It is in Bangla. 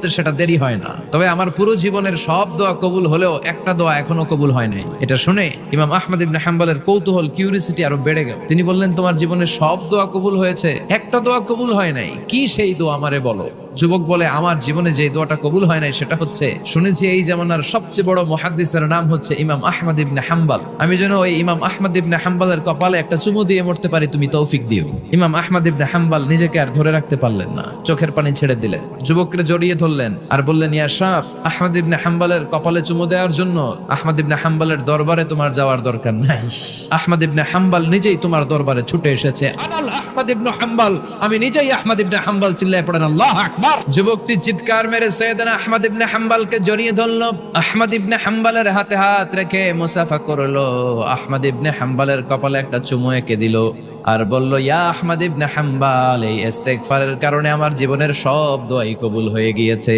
হতে সেটা দেরি হয় না। তবে আমার পুরো জীবনের সব দোয়া কবুল হলেও একটা দোয়া এখনো কবুল হয় নাই। এটা শুনে ইমাম আহমদ ইবনে হাম্বলের কৌতূহল, কিউরিসিটি আরো বেড়ে গেল। তিনি বললেন, তোমার জীবনের সব দোয়া কবুল হয়েছে, একটা দোয়া কবুল হয় নাই, কি সেই দোয়া আমারে বলো। যুবক বলে, আমার জীবনে যে দোয়াটা কবুল হয় নাই সেটা হচ্ছে, শুনেছি এই জামানার সবচেয়ে বড় মুহাদ্দিসের নাম হচ্ছে ইমাম আহমদ ইবনে হাম্বল, আমি যেন ওই ইমাম আহমদ ইবনে হাম্বলের কপালে একটা চুমু দিয়ে মরতে পারি, তুমি তৌফিক দিও। ইমাম আহমদ ইবনে হাম্বল নিজেকে আর ধরে রাখতে পারলেন না, চোখের পানি ছেড়ে দিলেন, যুবককে জড়িয়ে ধরলেন আর বললেন, ইয়া শাফ, আহমদ ইবনে হাম্বলের কপালে চুমু দেওয়ার জন্য আহমদ ইবনে হাম্বলের দরবারে তোমার যাওয়ার দরকার নাই। আহমদ ইবনে হাম্বল নিজেই তোমার দরবারে ছুটে এসেছে। আনাল আহমদ ইবনে হাম্বল, আমি নিজেই আহমদ ইবনে হাম্বল। চিল্লায় পড়েন আল্লাহু আকবার। যুবকটি চিৎকার মেরে সাইয়েদনা আহমদ ইবনে হাম্বলকে জড়িয়ে ধরল। আহমদ ইবনে হাম্বলের হাতে হাত রেখে মুসাফা করলো। আহমদ ইবনে হাম্বলের কপালে একটা চুমু এঁকে দিল আর বলল, ইয়া আহমদ ইবনে হাম্বল, এই ইস্তেগফারের কারণে আমার জীবনের সব দোয়াই কবুল হয়ে গিয়েছে।